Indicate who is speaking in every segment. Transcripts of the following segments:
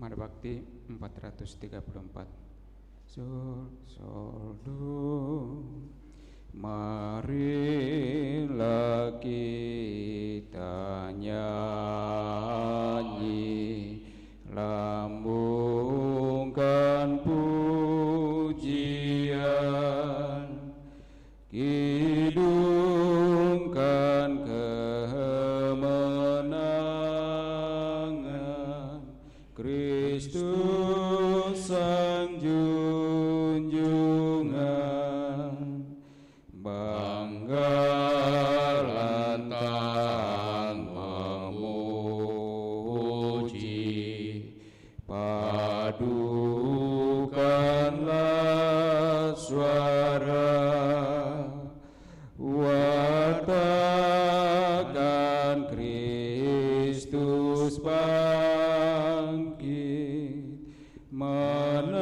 Speaker 1: Mada Bakti 434. Sol, sol, do. Marilah kita nyanyi, lambungkan pujian, kidungkan kemenangan Kristus Sang junjungan. Bangga lantang memuji, padukanlah suara, wartakan Kristus bangkit, menang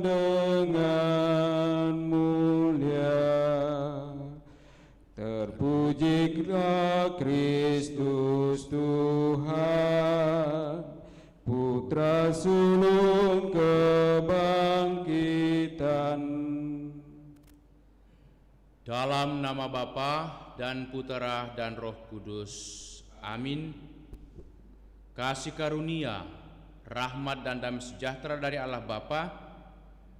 Speaker 1: dengan mulia. Terpujilah Kristus Tuhan, Putra sulung kebangkitan.
Speaker 2: Dalam nama Bapa dan Putera dan Roh Kudus. Amin. Kasih karunia, rahmat dan damai sejahtera dari Allah Bapa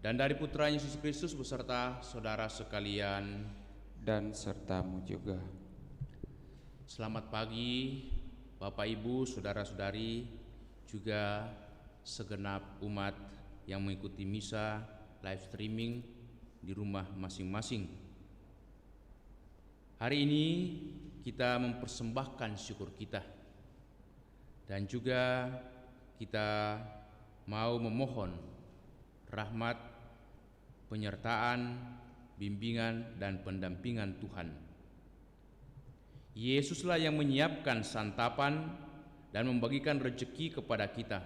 Speaker 2: dan dari Putranya Yesus Kristus beserta saudara sekalian
Speaker 1: Dan sertamu juga.
Speaker 2: Selamat pagi Bapak Ibu, saudara-saudari, juga segenap umat yang mengikuti misa live streaming di rumah masing-masing. Hari ini kita mempersembahkan syukur kita, dan juga kita mau memohon rahmat, penyertaan, bimbingan dan pendampingan Tuhan. Yesuslah yang menyiapkan santapan dan membagikan rezeki kepada kita.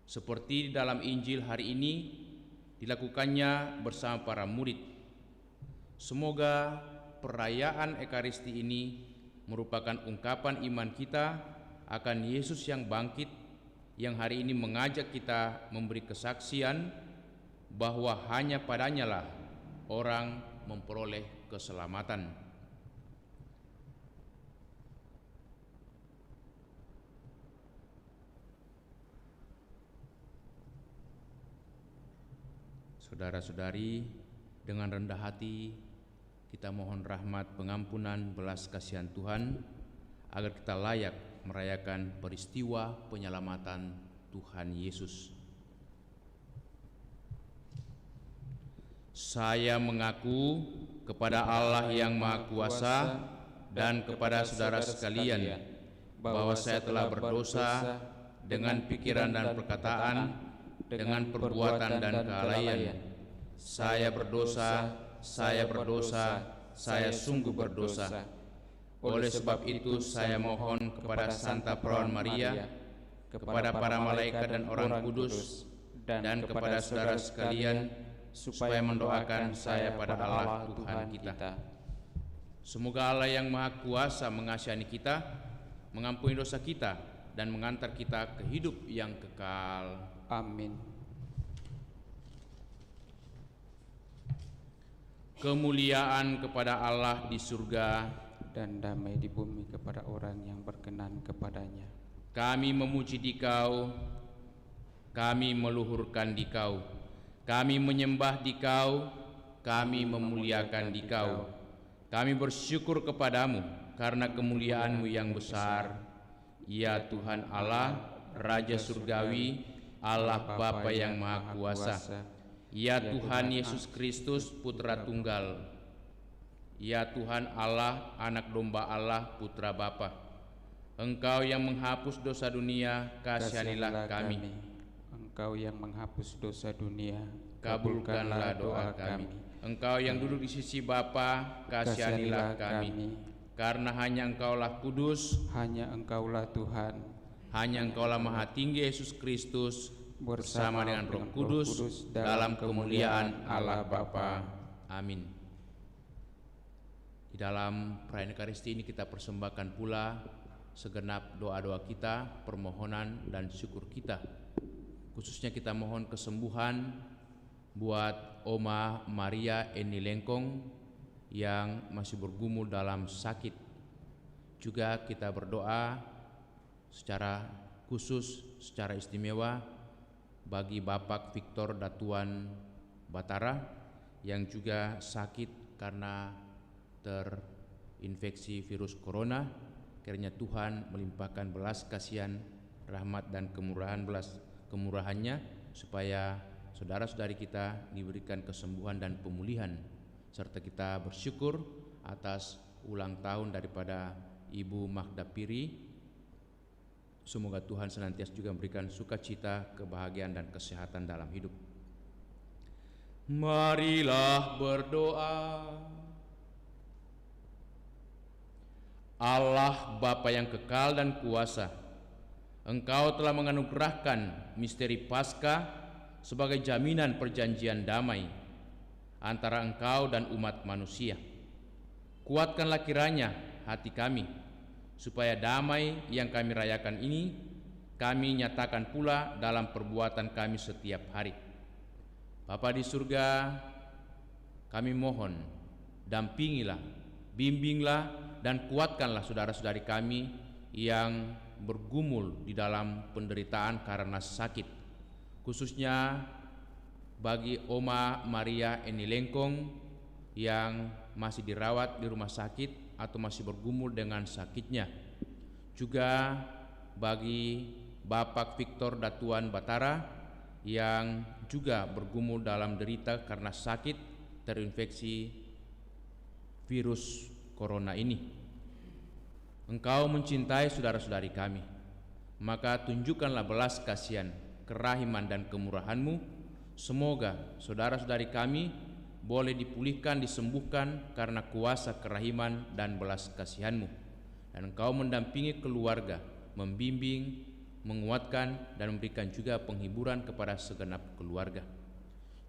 Speaker 2: Seperti di dalam Injil hari ini dilakukannya bersama para murid. Semoga perayaan Ekaristi ini merupakan ungkapan iman kita akan Yesus yang bangkit, yang hari ini mengajak kita memberi kesaksian bahwa hanya padanya lah orang memperoleh keselamatan. Saudara-saudari, dengan rendah hati kita mohon rahmat, pengampunan, belas kasihan Tuhan agar kita layak merayakan peristiwa penyelamatan Tuhan Yesus. Saya mengaku kepada Allah yang Maha Kuasa dan kepada saudara sekalian bahwa saya telah berdosa dengan pikiran dan perkataan, dengan perbuatan dan kelalaian. Saya berdosa, saya sungguh berdosa. Oleh sebab itu saya mohon kepada Santa Perawan Maria, kepada para malaikat dan orang kudus, dan kepada saudara sekalian, supaya mendoakan saya pada Allah Tuhan kita. Semoga Allah yang Maha Kuasa mengasihani kita, mengampuni dosa kita, dan mengantar kita ke hidup yang kekal.
Speaker 1: Amin.
Speaker 2: Kemuliaan kepada Allah di surga
Speaker 1: Dan damai di bumi kepada orang yang berkenan kepadanya.
Speaker 2: Kami memuji Dikau, kami meluhurkan Dikau, kami menyembah Dikau, kami memuliakan Dikau. Kami bersyukur kepadamu karena kemuliaan-Mu yang besar, ya Tuhan Allah, Raja Surgawi, Allah Bapa yang Maha Kuasa, ya Tuhan Yesus Kristus, Putra Tunggal, ya Tuhan Allah, Anak Domba Allah, Putra Bapa. Engkau yang menghapus dosa dunia, kasihanilah kami.
Speaker 1: Engkau yang menghapus dosa dunia,
Speaker 2: kabulkanlah doa kami. Engkau yang duduk di sisi Bapa, kasihanilah kami. Karena hanya Engkaulah kudus,
Speaker 1: hanya Engkaulah Tuhan,
Speaker 2: hanya Engkaulah Maha Tinggi Yesus Kristus, bersama dengan Roh Kudus, dalam kemuliaan Allah Bapa. Amin. Di dalam perayaan Ekaristi ini kita persembahkan pula segenap doa-doa kita, permohonan dan syukur kita. Khususnya kita mohon kesembuhan buat Oma Maria Eni Lengkong yang masih bergumul dalam sakit. Juga kita berdoa secara khusus, secara istimewa bagi Bapak Victor Datuan Batara yang juga sakit karena terinfeksi virus corona. Kiranya Tuhan melimpahkan belas kasihan, rahmat dan kemurahannya supaya saudara-saudari kita diberikan kesembuhan dan pemulihan, serta kita bersyukur atas ulang tahun daripada Ibu Magda Piri. Semoga Tuhan senantiasa juga memberikan sukacita, kebahagiaan dan kesehatan dalam hidup. Marilah berdoa. Allah Bapa yang kekal dan kuasa, Engkau telah menganugerahkan misteri Paskah sebagai jaminan perjanjian damai antara Engkau dan umat manusia. Kuatkanlah kiranya hati kami, supaya damai yang kami rayakan ini kami nyatakan pula dalam perbuatan kami setiap hari. Bapa di surga, kami mohon, dampingilah, bimbinglah dan kuatkanlah saudara-saudari kami yang bergumul di dalam penderitaan karena sakit, khususnya bagi Oma Maria Eni Lengkong yang masih dirawat di rumah sakit atau masih bergumul dengan sakitnya. Juga bagi Bapak Victor Datuan Batara yang juga bergumul dalam derita karena sakit terinfeksi virus corona ini. Engkau mencintai saudara-saudari kami, maka tunjukkanlah belas kasihan, kerahiman dan kemurahan-Mu. Semoga saudara-saudari kami boleh dipulihkan, disembuhkan karena kuasa kerahiman dan belas kasihan-Mu. Dan Engkau mendampingi keluarga, membimbing, menguatkan dan memberikan juga penghiburan kepada segenap keluarga.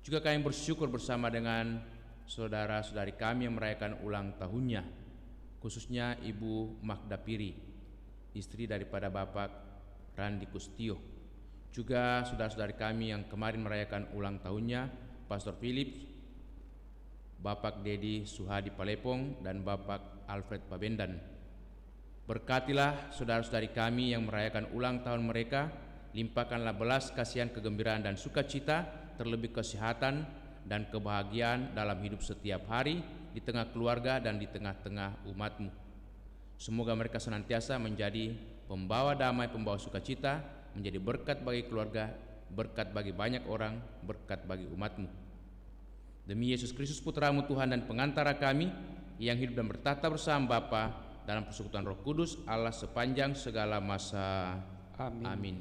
Speaker 2: Juga kami bersyukur bersama dengan saudara-saudari kami yang merayakan ulang tahunnya, khususnya Ibu Magda Piri, istri daripada Bapak Randi Kustio. Juga saudara-saudari kami yang kemarin merayakan ulang tahunnya, Pastor Philip, Bapak Dedi Suhadi Palepong dan Bapak Alfred Pabendan. Berkatilah saudara-saudari kami yang merayakan ulang tahun mereka, limpahkanlah belas kasihan, kegembiraan dan sukacita, terlebih kesehatan dan kebahagiaan dalam hidup setiap hari di tengah keluarga dan di tengah-tengah umat-Mu. Semoga mereka senantiasa menjadi pembawa damai, pembawa sukacita, menjadi berkat bagi keluarga, berkat bagi banyak orang, berkat bagi umat-Mu. Demi Yesus Kristus Putra-Mu Tuhan dan pengantara kami yang hidup dan bertata bersama Bapa dalam persekutuan Roh Kudus Allah sepanjang segala masa.
Speaker 1: Amin.
Speaker 2: Amin.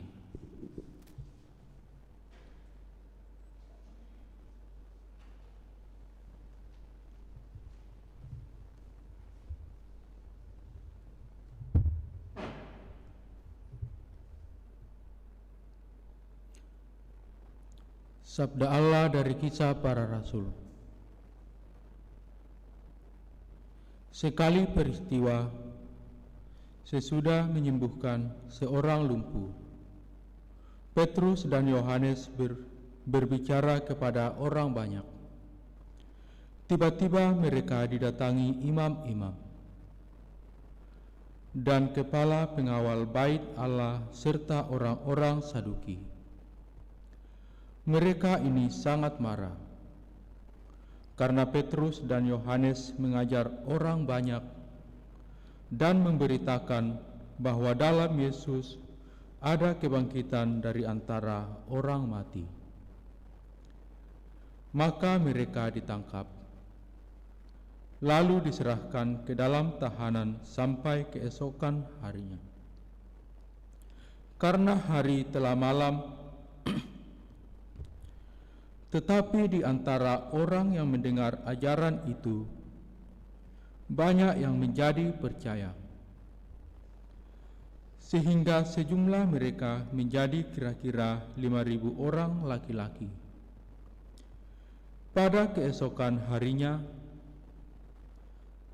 Speaker 3: Sabda Allah dari Kisah Para Rasul. Sekali peristiwa, sesudah menyembuhkan seorang lumpuh, Petrus dan Yohanes berbicara kepada orang banyak. Tiba-tiba mereka didatangi imam-imam dan kepala pengawal bait Allah serta orang-orang Saduki. Mereka ini sangat marah karena Petrus dan Yohanes mengajar orang banyak dan memberitakan bahwa dalam Yesus ada kebangkitan dari antara orang mati. Maka mereka ditangkap, lalu diserahkan ke dalam tahanan sampai keesokan harinya. Karena hari telah malam, tetapi di antara orang yang mendengar ajaran itu, banyak yang menjadi percaya, sehingga sejumlah mereka menjadi kira-kira 5.000 orang laki-laki. Pada keesokan harinya,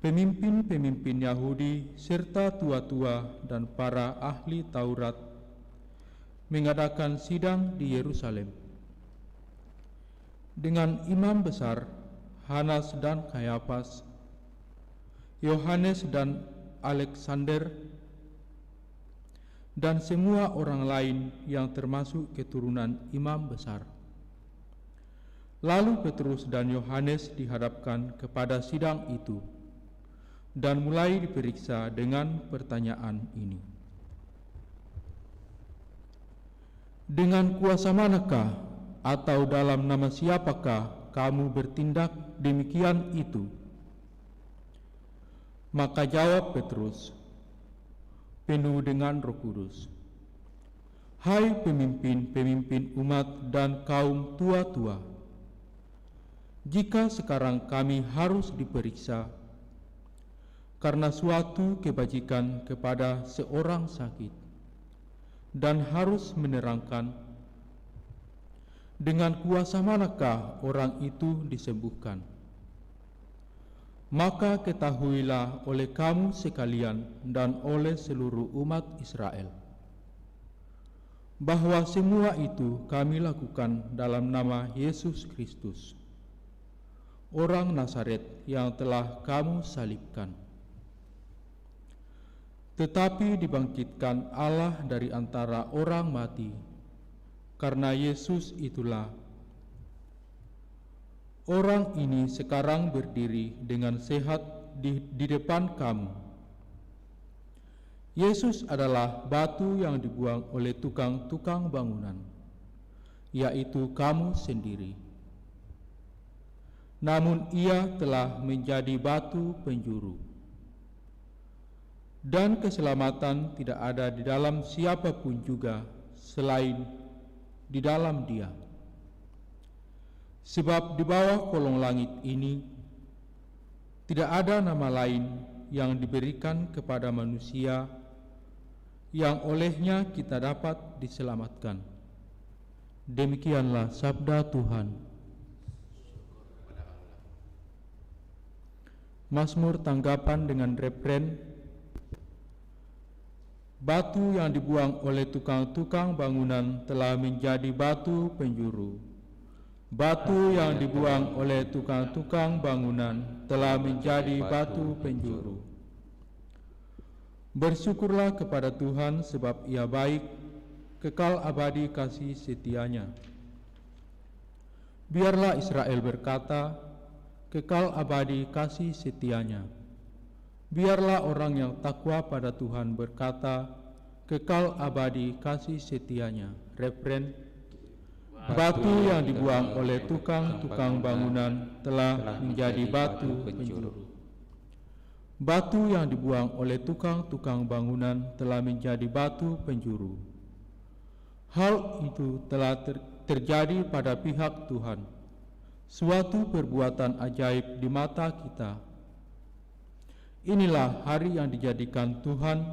Speaker 3: Pemimpin-pemimpin Yahudi serta tua-tua dan para ahli Taurat mengadakan sidang di Yerusalem dengan imam besar Hanas dan Kayafas, Yohanes dan Alexander, dan semua orang lain yang termasuk keturunan imam besar. Lalu Petrus dan Yohanes dihadapkan kepada sidang itu dan mulai diperiksa dengan pertanyaan ini. Dengan kuasa manakah atau dalam nama siapakah kamu bertindak demikian itu? Maka jawab Petrus, penuh dengan Roh Kudus, "Hai pemimpin-pemimpin umat dan kaum tua-tua, jika sekarang kami harus diperiksa karena suatu kebajikan kepada seorang sakit dan harus menerangkan dengan kuasa manakah orang itu disembuhkan, maka ketahuilah oleh kamu sekalian dan oleh seluruh umat Israel bahwa semua itu kami lakukan dalam nama Yesus Kristus, orang Nazaret yang telah kamu salibkan, tetapi dibangkitkan Allah dari antara orang mati. Karena Yesus itulah orang ini sekarang berdiri dengan sehat di depan kamu. Yesus adalah batu yang dibuang oleh tukang-tukang bangunan, yaitu kamu sendiri. Namun ia telah menjadi batu penjuru. Dan keselamatan tidak ada di dalam siapapun juga selain di dalam Dia. Sebab di bawah kolong langit ini tidak ada nama lain yang diberikan kepada manusia yang olehnya kita dapat diselamatkan." Demikianlah sabda Tuhan. Mazmur tanggapan dengan refren, "Batu yang dibuang oleh tukang-tukang bangunan telah menjadi batu penjuru. Batu yang dibuang oleh tukang-tukang bangunan telah menjadi batu penjuru." Bersyukurlah kepada Tuhan sebab Ia baik, kekal abadi kasih setianya. Biarlah Israel berkata, kekal abadi kasih setianya. Biarlah orang yang takwa pada Tuhan berkata, kekal abadi kasih setianya. Refren, batu yang dibuang oleh tukang-tukang bangunan telah menjadi batu penjuru. Batu yang dibuang oleh tukang-tukang bangunan telah menjadi batu penjuru. Hal itu telah terjadi pada pihak Tuhan, suatu perbuatan ajaib di mata kita. Inilah hari yang dijadikan Tuhan,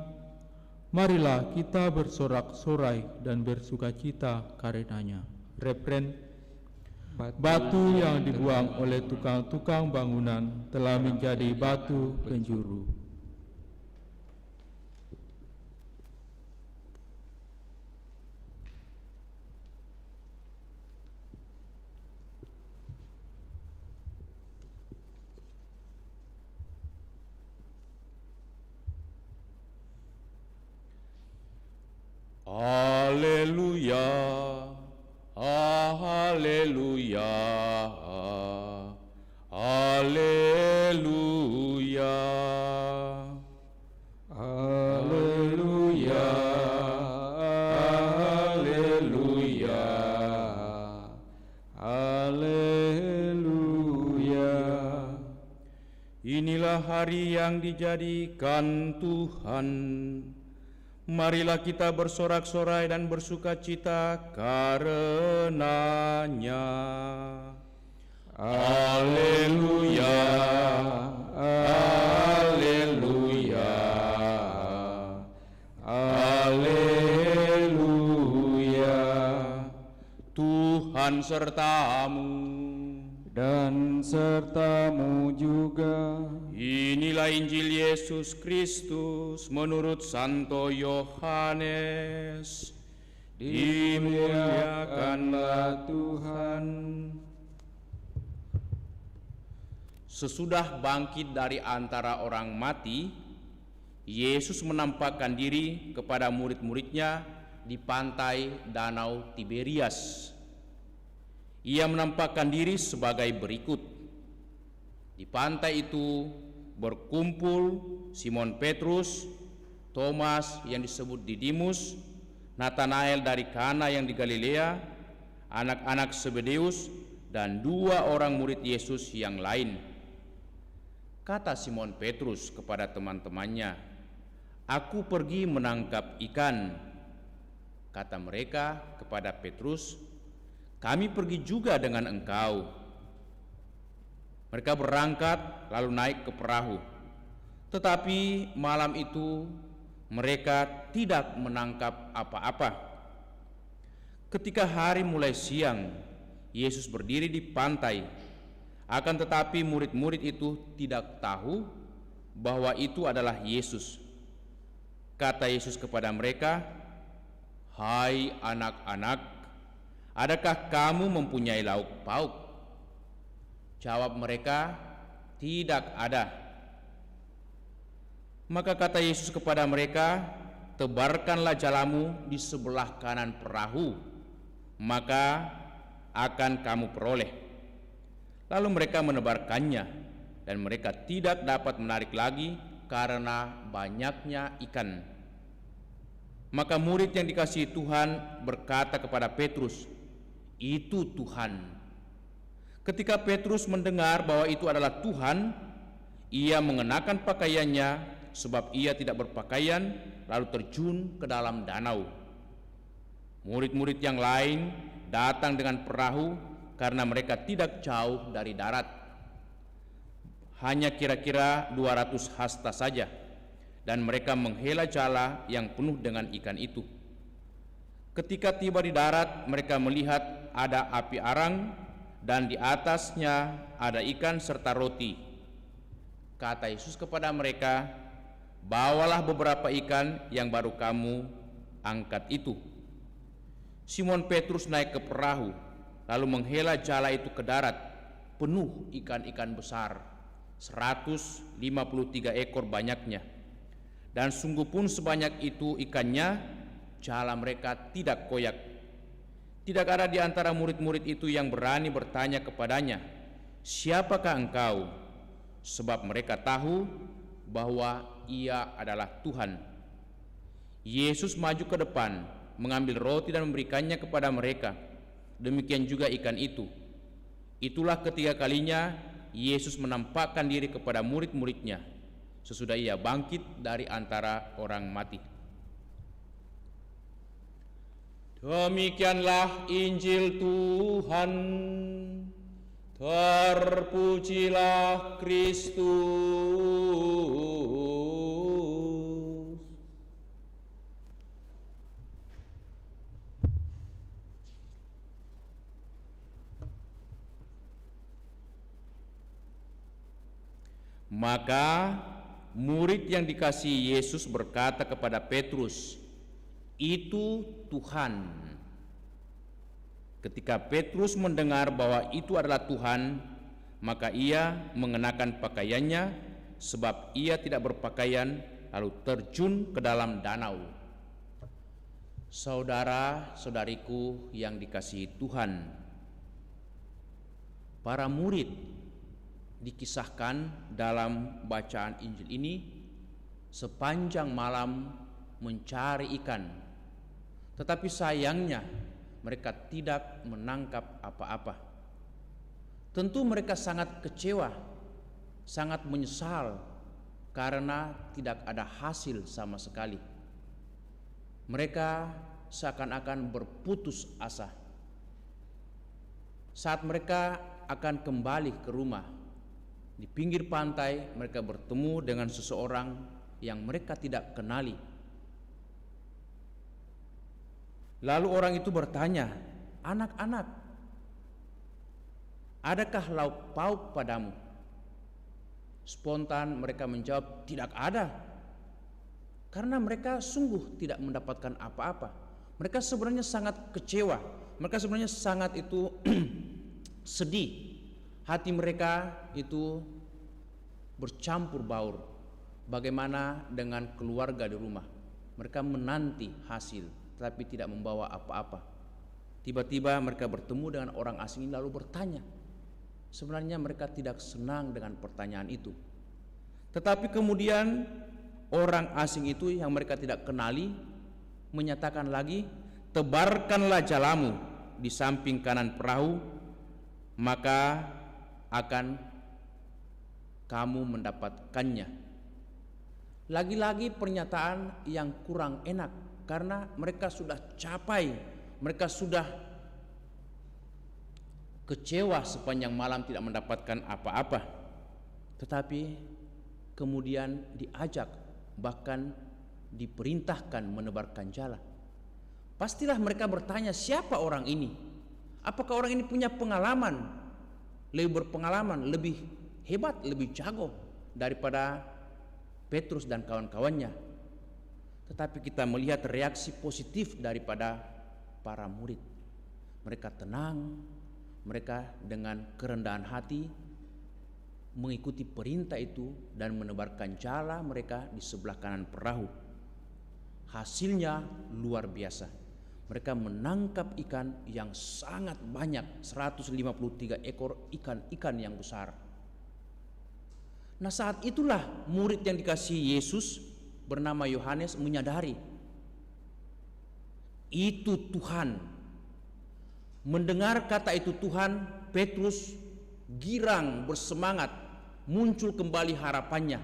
Speaker 3: marilah kita bersorak-sorai dan bersukacita karenanya. Refren, batu yang dibuang oleh tukang-tukang bangunan telah menjadi batu penjuru.
Speaker 2: Haleluya, haleluya, haleluya, haleluya, haleluya, haleluya. Inilah hari yang dijadikan Tuhan. Marilah kita bersorak-sorai dan bersukacita karenanya. Haleluya, haleluya, haleluya. Tuhan sertamu.
Speaker 1: dan sertamu juga.
Speaker 2: Inilah Injil Yesus Kristus menurut Santo Yohanes.
Speaker 1: Dimuliakanlah Tuhan.
Speaker 2: Sesudah bangkit dari antara orang mati, Yesus menampakkan diri kepada murid-muridnya di pantai Danau Tiberias. Ia menampakkan diri sebagai berikut. Di pantai itu berkumpul Simon Petrus, Thomas yang disebut Didimus, Natanael dari Kana yang di Galilea, anak-anak Zebedeus, dan 2 orang murid Yesus yang lain. Kata Simon Petrus kepada teman-temannya, "Aku pergi menangkap ikan." Kata mereka kepada Petrus, "Kami pergi juga dengan engkau." Mereka berangkat lalu naik ke perahu. Tetapi malam itu mereka tidak menangkap apa-apa. Ketika hari mulai siang, Yesus berdiri di pantai. Akan tetapi murid-murid itu tidak tahu bahwa itu adalah Yesus. Kata Yesus kepada mereka, "Hai anak-anak, adakah kamu mempunyai lauk pauk?" Jawab mereka, "Tidak ada." Maka kata Yesus kepada mereka, "Tebarkanlah jalamu di sebelah kanan perahu, maka akan kamu peroleh." Lalu mereka menebarkannya, dan mereka tidak dapat menarik lagi karena banyaknya ikan. Maka murid yang dikasihi Tuhan berkata kepada Petrus, "Itu Tuhan." Ketika Petrus mendengar bahwa itu adalah Tuhan, ia mengenakan pakaiannya sebab ia tidak berpakaian, lalu terjun ke dalam danau. Murid-murid yang lain datang dengan perahu karena mereka tidak jauh dari darat, hanya kira-kira 200 hasta saja, dan mereka menghela jala yang penuh dengan ikan itu. Ketika tiba di darat, mereka melihat ada api arang dan di atasnya ada ikan serta roti. Kata Yesus kepada mereka, "Bawalah beberapa ikan yang baru kamu angkat itu." Simon Petrus naik ke perahu, lalu menghela jala itu ke darat, penuh ikan-ikan besar, 153 ekor banyaknya. Dan sungguh pun sebanyak itu ikannya, jala mereka tidak koyak. Tidak ada di antara murid-murid itu yang berani bertanya kepadanya, "Siapakah engkau?" Sebab mereka tahu bahwa ia adalah Tuhan. Yesus maju ke depan, mengambil roti dan memberikannya kepada mereka. Demikian juga ikan itu. Itulah ketiga kalinya Yesus menampakkan diri kepada murid-muridnya sesudah ia bangkit dari antara orang mati. Demikianlah Injil Tuhan. Terpujilah Kristus. Maka murid yang dikasihi Yesus berkata kepada Petrus, "Itu Tuhan." Ketika Petrus mendengar bahwa itu adalah Tuhan, maka ia mengenakan pakaiannya sebab ia tidak berpakaian, lalu terjun ke dalam danau. Saudara-saudariku yang dikasihi Tuhan, para murid dikisahkan dalam bacaan Injil ini sepanjang malam mencari ikan, tetapi sayangnya mereka tidak menangkap apa-apa. Tentu mereka sangat kecewa, sangat menyesal karena tidak ada hasil sama sekali. Mereka seakan-akan berputus asa. Saat mereka akan kembali ke rumah, di pinggir pantai mereka bertemu dengan seseorang yang mereka tidak kenali. Lalu orang itu bertanya, "Anak-anak, adakah lauk pauk padamu? Spontan mereka menjawab, tidak ada. Karena mereka sungguh tidak mendapatkan apa-apa. Mereka sebenarnya sangat kecewa. Mereka sebenarnya sangat itu sedih. Hati mereka itu bercampur baur. Bagaimana dengan keluarga di rumah? Mereka menanti hasil, tetapi tidak membawa apa-apa. Tiba-tiba mereka bertemu dengan orang asing ini lalu bertanya. Sebenarnya mereka tidak senang dengan pertanyaan itu. Tetapi kemudian orang asing itu yang mereka tidak kenali menyatakan lagi, tebarkanlah jalamu di samping kanan perahu, maka akan kamu mendapatkannya. Lagi-lagi pernyataan yang kurang enak, karena mereka sudah capai, mereka sudah kecewa sepanjang malam tidak mendapatkan apa-apa. Tetapi kemudian diajak, bahkan diperintahkan menebarkan jala. Pastilah mereka bertanya, siapa orang ini? Apakah orang ini punya pengalaman, lebih berpengalaman, lebih hebat, lebih jago daripada Petrus dan kawan-kawannya? Tetapi kita melihat reaksi positif daripada para murid. Mereka tenang, mereka dengan kerendahan hati mengikuti perintah itu dan menebarkan jala mereka di sebelah kanan perahu. Hasilnya luar biasa. Mereka menangkap ikan yang sangat banyak, 153 ekor ikan-ikan yang besar. Nah, saat itulah murid yang dikasihi Yesus bernama Yohanes menyadari itu Tuhan. Mendengar kata itu Tuhan, Petrus girang, bersemangat, muncul kembali harapannya.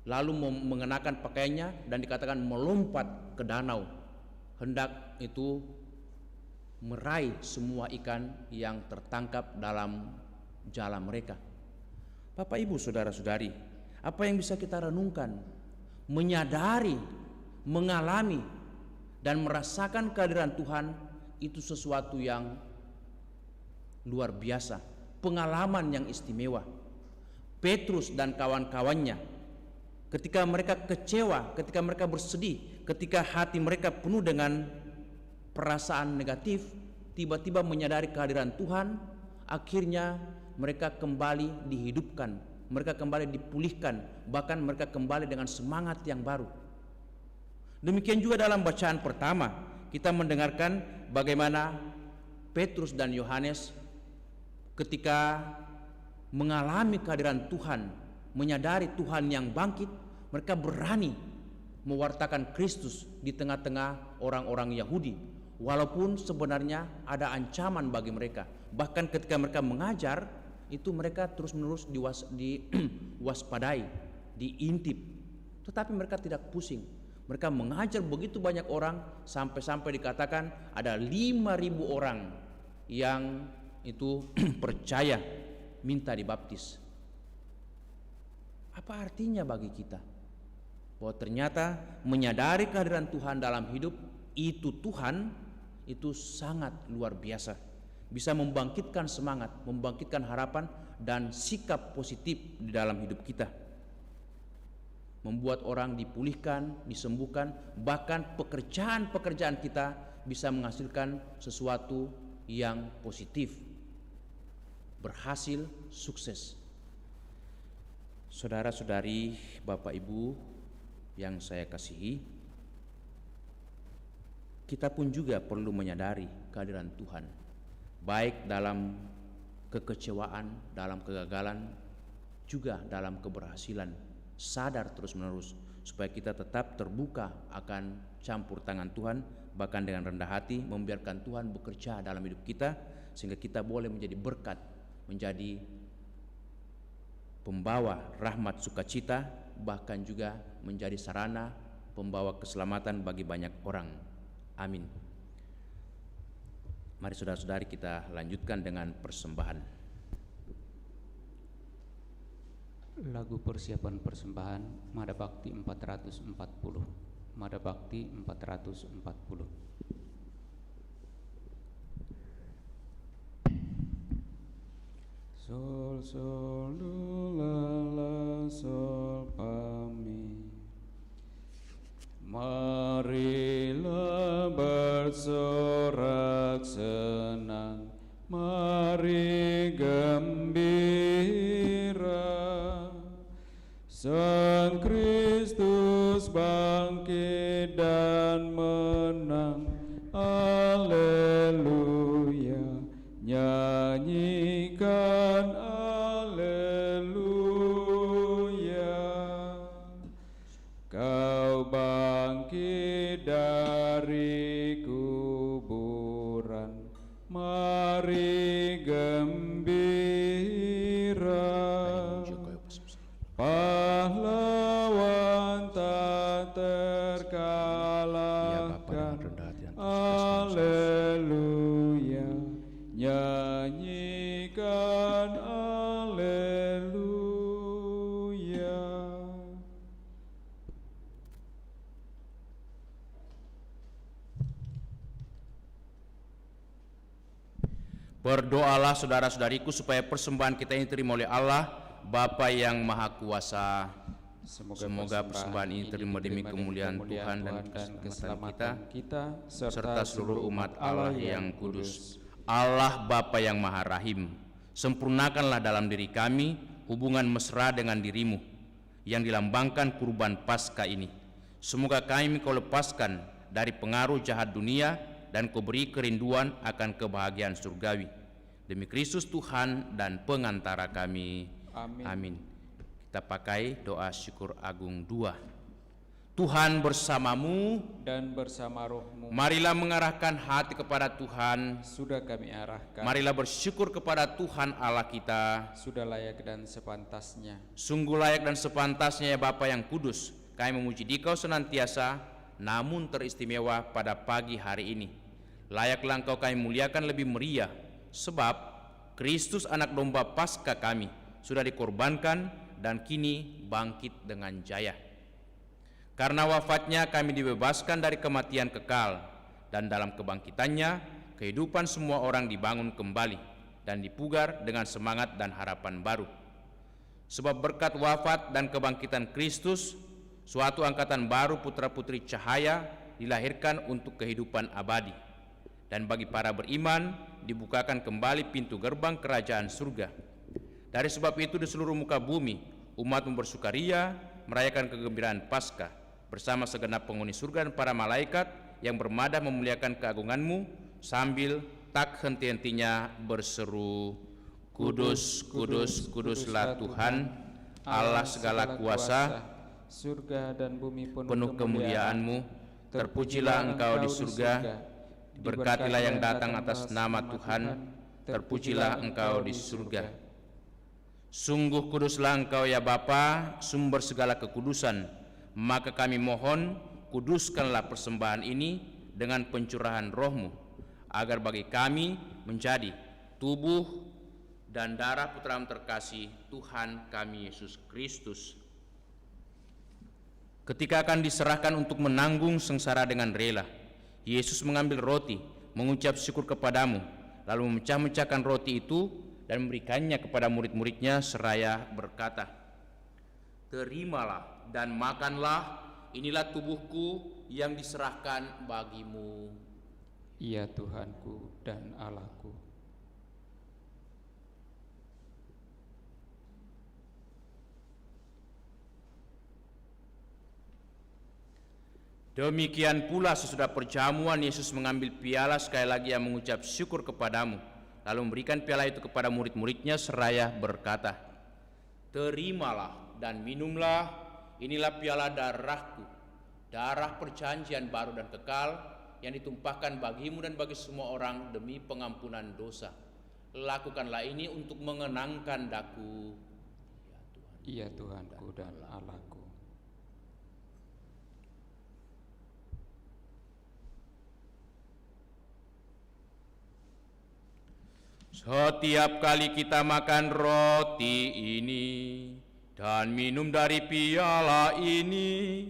Speaker 2: Lalu mengenakan pakaiannya dan dikatakan melompat ke danau, hendak itu meraih semua ikan yang tertangkap dalam jala mereka. Bapak, Ibu, saudara-saudari, apa yang bisa kita renungkan? Menyadari, mengalami, dan merasakan kehadiran Tuhan itu sesuatu yang luar biasa, pengalaman yang istimewa. Petrus dan kawan-kawannya, ketika mereka kecewa, ketika mereka bersedih, ketika hati mereka penuh dengan perasaan negatif, tiba-tiba menyadari kehadiran Tuhan, akhirnya mereka kembali dihidupkan, mereka kembali dipulihkan, bahkan mereka kembali dengan semangat yang baru. Demikian juga dalam bacaan pertama, kita mendengarkan bagaimana Petrus dan Yohanes ketika mengalami kehadiran Tuhan, menyadari Tuhan yang bangkit, mereka berani mewartakan Kristus di tengah-tengah orang-orang Yahudi, walaupun sebenarnya ada ancaman bagi mereka. Bahkan ketika mereka mengajar, itu mereka terus-menerus diwaspadai, diintip, tetapi mereka tidak pusing. Mereka mengajar begitu banyak orang, sampai-sampai dikatakan ada 5.000 orang yang itu percaya, minta dibaptis. Apa artinya bagi kita? Bahwa ternyata menyadari kehadiran Tuhan dalam hidup itu, Tuhan itu sangat luar biasa, bisa membangkitkan semangat, membangkitkan harapan dan sikap positif di dalam hidup kita, membuat orang dipulihkan, disembuhkan, bahkan pekerjaan-pekerjaan kita bisa menghasilkan sesuatu yang positif, berhasil, sukses. Saudara-saudari, Bapak Ibu yang saya kasihi, kita pun juga perlu menyadari kehadiran Tuhan, baik dalam kekecewaan, dalam kegagalan, juga dalam keberhasilan. Sadar terus-menerus supaya kita tetap terbuka akan campur tangan Tuhan, bahkan dengan rendah hati membiarkan Tuhan bekerja dalam hidup kita, sehingga kita boleh menjadi berkat, menjadi pembawa rahmat sukacita, bahkan juga menjadi sarana pembawa keselamatan bagi banyak orang. Amin. Mari saudara-saudari kita lanjutkan dengan persembahan.
Speaker 1: Lagu persiapan persembahan Mada Bakti 440. Mada Bakti 440. Sol, sol, do, la, la, sol, fa, mi. Marilah bersorak senang, mari gembira. Sang Kristus bangkit dan menang, Haleluya. Nyanyikan Haleluya. Kau bangkit dari kuburan, mari gembira. Pahlawan tak terkalahkan, Haleluya. Nyanyikan Haleluya.
Speaker 2: Berdoalah saudara-saudariku supaya persembahan kita ini diterima oleh Allah, Bapa yang Maha Kuasa. Semoga persembahan ini terima demi kemuliaan Tuhan dan keselamatan kita, serta seluruh umat Allah yang kudus. Allah Bapa yang Maha Rahim, sempurnakanlah dalam diri kami hubungan mesra dengan dirimu yang dilambangkan kurban Paskah ini. Semoga kami Kau lepaskan dari pengaruh jahat dunia dan Kau beri kerinduan akan kebahagiaan surgawi. Demi Kristus Tuhan dan pengantara kami.
Speaker 1: Amin.
Speaker 2: Amin. Kita pakai doa syukur agung 2. Tuhan bersamamu
Speaker 1: Dan bersama rohmu,
Speaker 2: marilah mengarahkan hati kepada Tuhan.
Speaker 1: sudah kami arahkan.
Speaker 2: Marilah bersyukur kepada Tuhan Allah kita.
Speaker 1: Sudah layak dan sepantasnya.
Speaker 2: Sungguh layak dan sepantasnya ya Bapa yang kudus, kami memuji Dikau senantiasa, namun teristimewa pada pagi hari ini. Layaklah Engkau kami muliakan lebih meriah, sebab Kristus anak domba Paskah kami sudah dikorbankan dan kini bangkit dengan jaya. Karena wafatnya kami dibebaskan dari kematian kekal, dan dalam kebangkitannya kehidupan semua orang dibangun kembali dan dipugar dengan semangat dan harapan baru. Sebab berkat wafat dan kebangkitan Kristus, suatu angkatan baru putra-putri cahaya dilahirkan untuk kehidupan abadi. Dan bagi para beriman dibukakan kembali pintu gerbang kerajaan surga. Dari sebab itu di seluruh muka bumi umat bersukaria merayakan kegembiraan Paskah bersama segenap penghuni surga dan para malaikat yang bermadah memuliakan keagungan-Mu sambil tak henti-hentinya berseru, Kudus, kudus, kuduslah Tuhan, Allah segala kuasa,
Speaker 1: surga dan bumi
Speaker 2: penuh kemuliaan-Mu, terpujilah Engkau di surga, berkatilah yang datang atas nama Tuhan, terpujilah Engkau di surga. Sungguh kuduslah Engkau ya Bapa, sumber segala kekudusan. Maka kami mohon, kuduskanlah persembahan ini dengan pencurahan roh-Mu, agar bagi kami menjadi tubuh dan darah Putra-Mu terkasih, Tuhan kami Yesus Kristus. Ketika akan diserahkan untuk menanggung sengsara dengan rela, Yesus mengambil roti, mengucap syukur kepadamu, lalu memecah-mecahkan roti itu dan memberikannya kepada murid-muridnya seraya berkata, Terimalah dan makanlah, inilah tubuhku yang diserahkan bagimu.
Speaker 1: Iya Tuhanku dan Allahku.
Speaker 2: Demikian pula sesudah perjamuan Yesus mengambil piala, sekali lagi yang mengucap syukur kepadamu, lalu memberikan piala itu kepada murid-muridnya seraya berkata, Terimalah dan minumlah, inilah piala darahku, darah perjanjian baru dan kekal yang ditumpahkan bagimu dan bagi semua orang demi pengampunan dosa. Lakukanlah ini untuk mengenangkan daku.
Speaker 1: Iya Tuhanku dan Allahku.
Speaker 2: Setiap kali kita makan roti ini dan minum dari piala ini,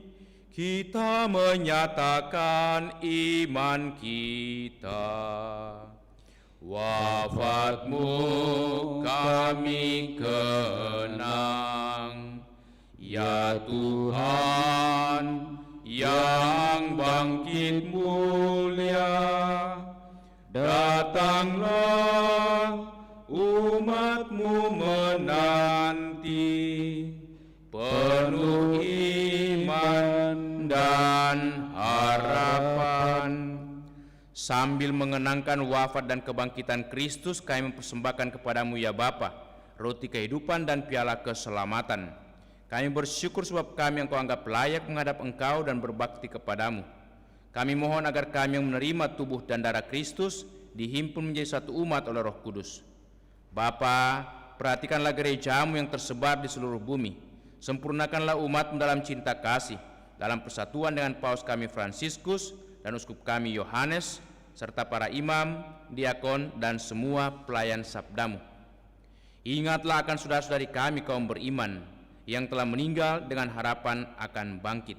Speaker 2: kita menyatakan iman kita. Wafatmu kami kenang, ya Tuhan yang bangkit mulia. Datanglah, umat-Mu menanti, penuh iman dan harapan. Sambil mengenangkan wafat dan kebangkitan Kristus, kami mempersembahkan kepadamu ya Bapa, roti kehidupan dan piala keselamatan. Kami bersyukur sebab kami yang Kau anggap layak menghadap Engkau dan berbakti kepadamu. Kami mohon agar kami yang menerima tubuh dan darah Kristus dihimpun menjadi satu umat oleh Roh Kudus. Bapa, perhatikanlah gerejamu yang tersebar di seluruh bumi. Sempurnakanlah umatmu dalam cinta kasih, dalam persatuan dengan Paus kami Fransiskus dan uskup kami Yohanes, serta para imam, diakon, dan semua pelayan sabdamu. Ingatlah akan saudara-saudari kami kaum beriman yang telah meninggal dengan harapan akan bangkit,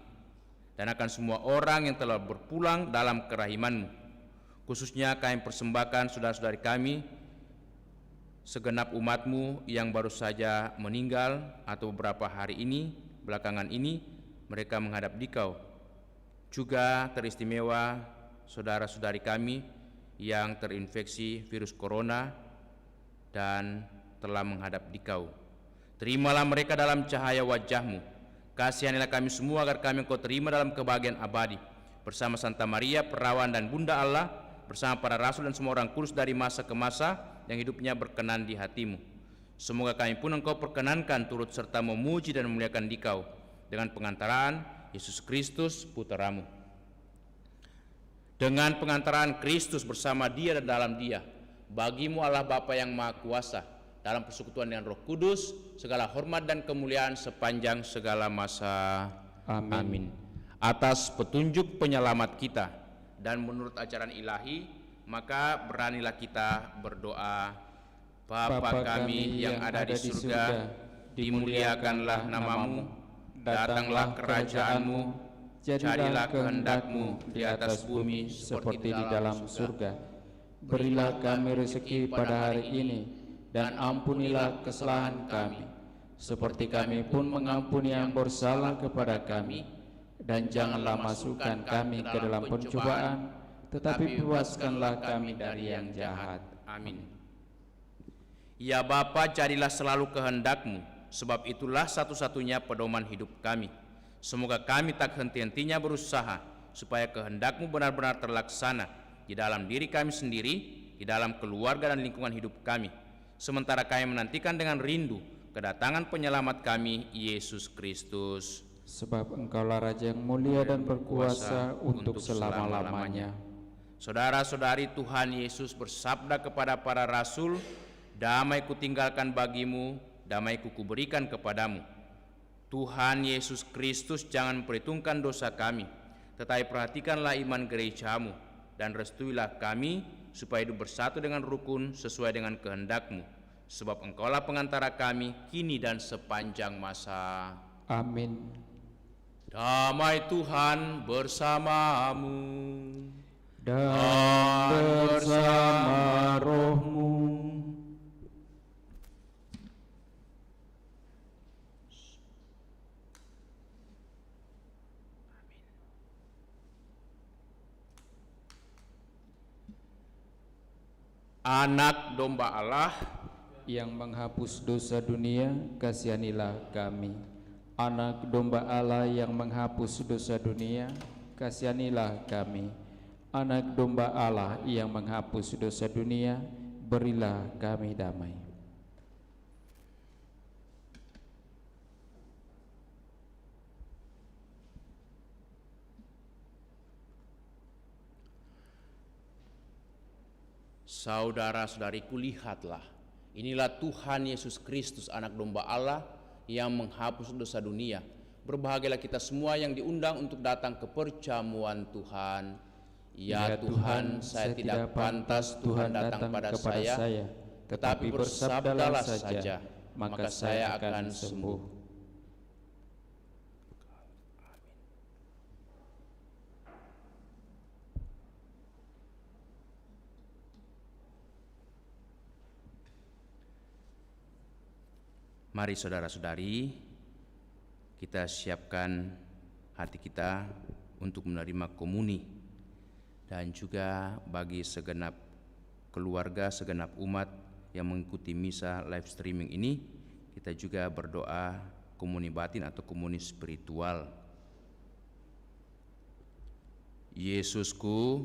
Speaker 2: dan akan semua orang yang telah berpulang dalam kerahiman-Mu. Khususnya kami persembahkan saudara-saudari kami, segenap umat-Mu yang baru saja meninggal atau beberapa hari ini, belakangan ini, mereka menghadap Dikau. Juga teristimewa saudara-saudari kami yang terinfeksi virus corona dan telah menghadap Dikau. Terimalah mereka dalam cahaya wajah-Mu. Kasihanilah kami semua agar kami Engkau terima dalam kebahagiaan abadi, bersama Santa Maria, Perawan dan Bunda Allah, bersama para rasul dan semua orang kudus dari masa ke masa yang hidupnya berkenan di hati-Mu. Semoga kami pun Engkau perkenankan turut serta memuji dan memuliakan Dikau dengan pengantaraan Yesus Kristus Putra-Mu. Dengan pengantaraan Kristus bersama Dia dan dalam Dia, bagi-Mu Allah Bapa yang Maha Kuasa, dalam persekutuan dengan Roh Kudus, segala hormat dan kemuliaan sepanjang segala masa. Amin. Atas petunjuk penyelamat kita dan menurut ajaran ilahi, maka beranilah kita berdoa. Bapa kami yang ada di surga, dimuliakanlah nama-Mu, datanglah kerajaan-Mu, jadilah kehendak-Mu di atas bumi seperti di dalam surga.
Speaker 1: Berilah kami rezeki pada hari ini, dan ampunilah kesalahan kami, seperti kami pun mengampuni yang bersalah kepada kami. Dan janganlah masukkan kami ke dalam pencobaan, tetapi bebaskanlah kami dari yang jahat.
Speaker 2: Amin. Ya Bapa, jadilah selalu kehendak-Mu, sebab itulah satu-satunya pedoman hidup kami. Semoga kami tak henti-hentinya berusaha, supaya kehendak-Mu benar-benar terlaksana di dalam diri kami sendiri, di dalam keluarga dan lingkungan hidup kami, sementara kami menantikan dengan rindu kedatangan penyelamat kami, Yesus Kristus.
Speaker 1: Sebab Engkaulah Raja yang mulia dan berkuasa untuk selama-lamanya.
Speaker 2: Saudara-saudari, Tuhan Yesus bersabda kepada para rasul, "Damai kutinggalkan bagimu, damai kuberikan kepadamu." Tuhan Yesus Kristus jangan memperhitungkan dosa kami, tetapi perhatikanlah iman gereja-Mu, dan restuilah kami supaya hidup bersatu dengan rukun sesuai dengan kehendak-Mu, sebab Engkaulah pengantara kami kini dan sepanjang masa.
Speaker 1: Amin.
Speaker 2: Damai Tuhan bersamamu
Speaker 1: Dan bersama rohmu.
Speaker 2: Anak domba Allah
Speaker 1: Yang menghapus dosa dunia, kasihanilah kami. Anak domba Allah yang menghapus dosa dunia, kasihanilah kami. Anak domba Allah yang menghapus dosa dunia, berilah kami damai.
Speaker 2: Saudara-saudariku, lihatlah, inilah Tuhan Yesus Kristus, anak domba Allah yang menghapus dosa dunia. Berbahagialah kita semua yang diundang untuk datang ke perjamuan Tuhan. Ya Tuhan, saya tidak pantas Tuhan datang pada saya, tetapi bersabdalah saja, maka saya akan sembuh. Mari saudara-saudari, kita siapkan hati kita untuk menerima komuni, dan juga bagi segenap keluarga, segenap umat yang mengikuti misa live streaming ini, kita juga berdoa komuni batin atau komuni spiritual. Yesusku,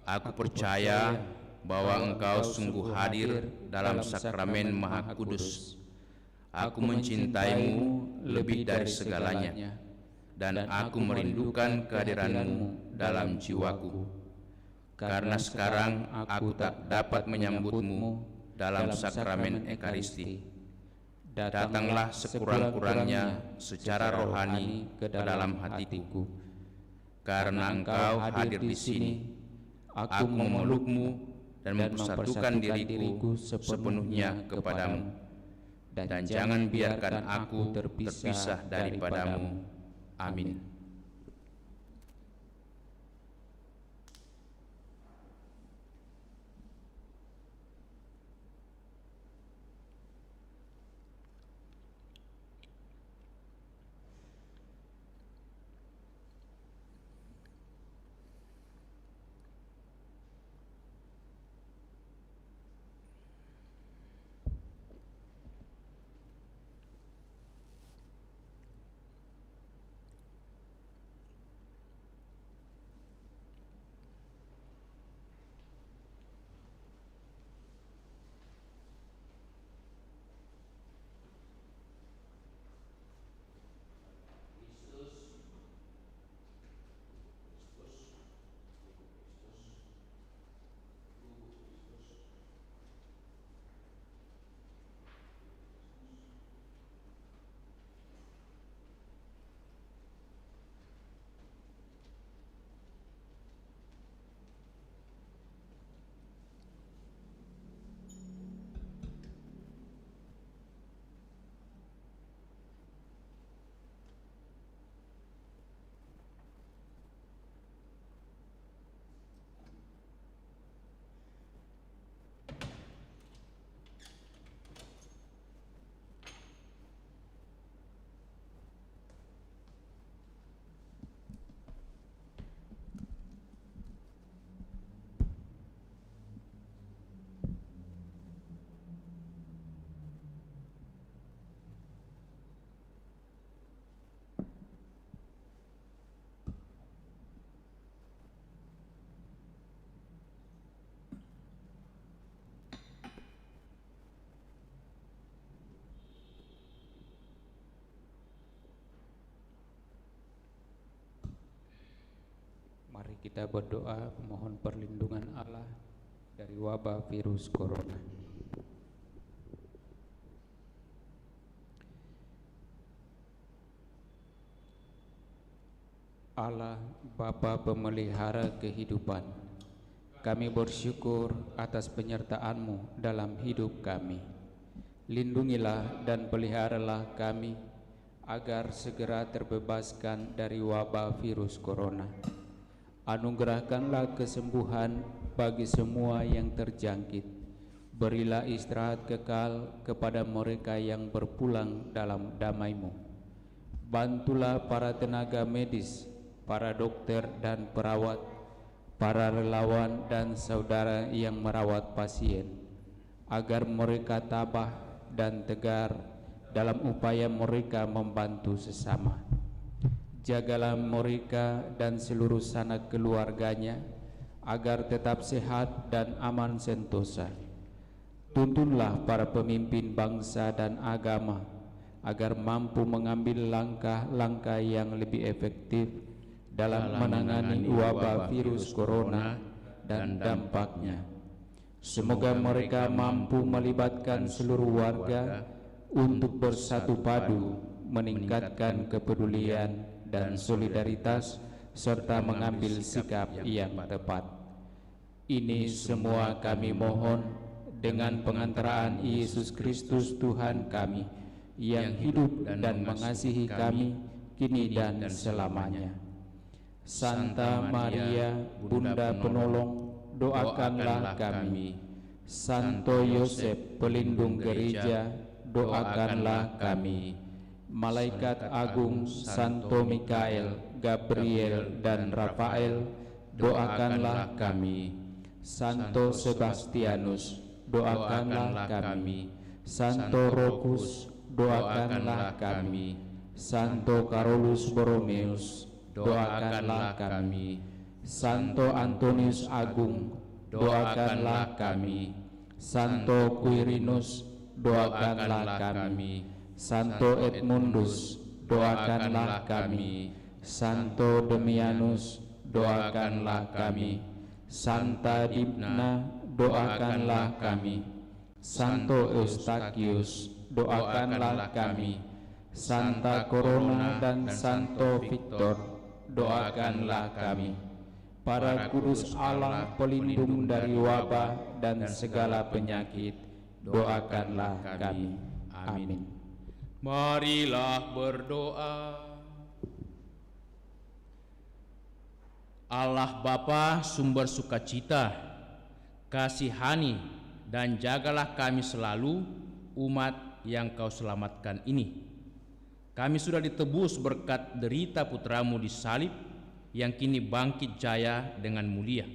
Speaker 2: aku percaya bahwa Engkau sungguh hadir dalam sakramen Maha Kudus. Aku mencintaimu lebih dari segalanya, dan aku merindukan kehadiran-Mu dalam jiwaku. Karena sekarang aku tak dapat menyambut-Mu dalam sakramen Ekaristi. Datanglah sekurang-kurangnya secara rohani ke dalam hatiku. Karena Engkau hadir di sini, aku memeluk-Mu dan mempersatukan diriku sepenuhnya kepadamu. Dan jangan biarkan aku terpisah daripada-Mu. Amin.
Speaker 1: Mari kita berdoa memohon perlindungan Allah dari wabah virus corona. Allah, Bapa pemelihara kehidupan, kami bersyukur atas penyertaan-Mu dalam hidup kami. Lindungilah dan peliharalah kami agar segera terbebaskan dari wabah virus corona. Anugerahkanlah kesembuhan bagi semua yang terjangkit. Berilah istirahat kekal kepada mereka yang berpulang dalam damai-Mu. Bantulah para tenaga medis, para dokter dan perawat, para relawan dan saudara yang merawat pasien, agar mereka tabah dan tegar dalam upaya mereka membantu sesama. Jagalah mereka dan seluruh sanak keluarganya agar tetap sehat dan aman sentosa. Tuntunlah para pemimpin bangsa dan agama agar mampu mengambil langkah-langkah yang lebih efektif dalam menangani wabah virus corona dan dampaknya. Semoga mereka mampu melibatkan seluruh warga untuk bersatu padu, meningkatkan kepedulian dan solidaritas, serta mengambil sikap yang tepat. Ini semua kami mohon dengan pengantaraan Yesus Kristus Tuhan kami, yang hidup dan mengasihi kami kini dan selamanya. Santa Maria, Bunda Penolong, doakanlah kami. Santo Yosef, pelindung gereja, doakanlah kami. Malaikat agung Santo Mikael, Gabriel, dan Rafael, doakanlah kami. Santo Sebastianus, doakanlah kami. Santo Rufus, doakanlah kami. Santo Carolus Borromeus, doakanlah kami. Santo Antonius Agung, doakanlah kami. Santo Quirinus, doakanlah kami. Santo Edmundus, doakanlah kami. Santo Demianus, doakanlah kami. Santa Dimna, doakanlah kami. Santo Eustachius, doakanlah kami. Santa Corona dan Santo Victor, doakanlah kami. Para kudus Allah pelindung dari wabah dan segala penyakit, doakanlah kami. Amin.
Speaker 2: Marilah berdoa. Allah Bapa sumber sukacita, kasihani dan jagalah kami selalu, umat yang Kau selamatkan ini. Kami sudah ditebus berkat derita putramu di salib, yang kini bangkit jaya dengan mulia.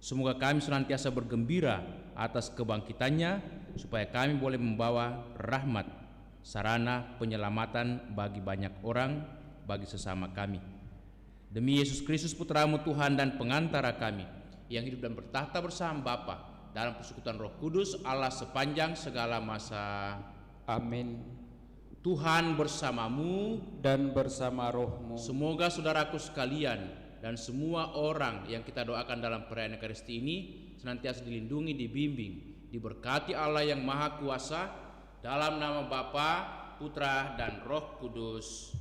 Speaker 2: Semoga kami senantiasa bergembira atas kebangkitannya, supaya kami boleh membawa rahmat, sarana penyelamatan bagi banyak orang, bagi sesama kami. Demi Yesus Kristus putramu Tuhan dan pengantara kami, yang hidup dan bertahta bersama Bapa dalam persekutuan Roh Kudus, Allah sepanjang segala masa.
Speaker 1: Amin.
Speaker 2: Tuhan bersamamu
Speaker 1: Dan bersama rohmu.
Speaker 2: Semoga saudaraku sekalian dan semua orang yang kita doakan dalam perayaan Ekaristi ini senantiasa dilindungi, dibimbing, diberkati Allah yang Maha Kuasa, dalam nama Bapa, Putra, dan Roh Kudus.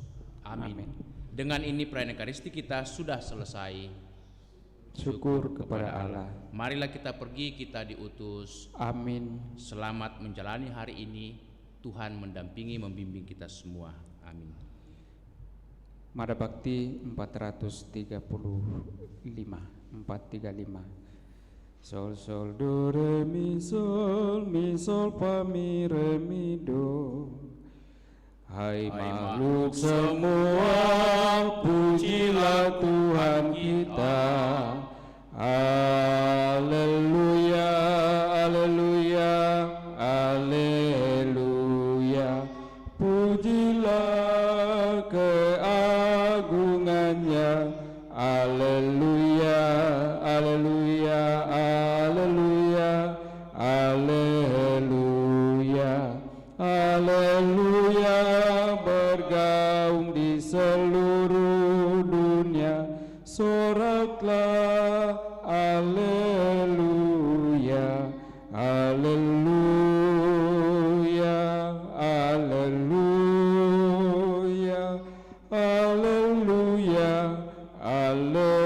Speaker 2: Amin. Dengan ini perayaan Ekaristi kita sudah selesai.
Speaker 1: Syukur kepada Allah.
Speaker 2: Marilah kita pergi, kita diutus.
Speaker 1: Amin.
Speaker 2: Selamat menjalani hari ini. Tuhan mendampingi, membimbing kita semua. Amin.
Speaker 1: Mada Bakti 435. Sol sol do re mi sol fa mi re mi do. Hai makhluk semua, pujilah Tuhan kita. Haleluya, haleluya, haleluya. Pujilah keagungannya. Haleluya, haleluya, haleluya, haleluya, haleluya. Bergaung di seluruh dunia, soraklah haleluya, haleluya, haleluya, haleluya, haleluya.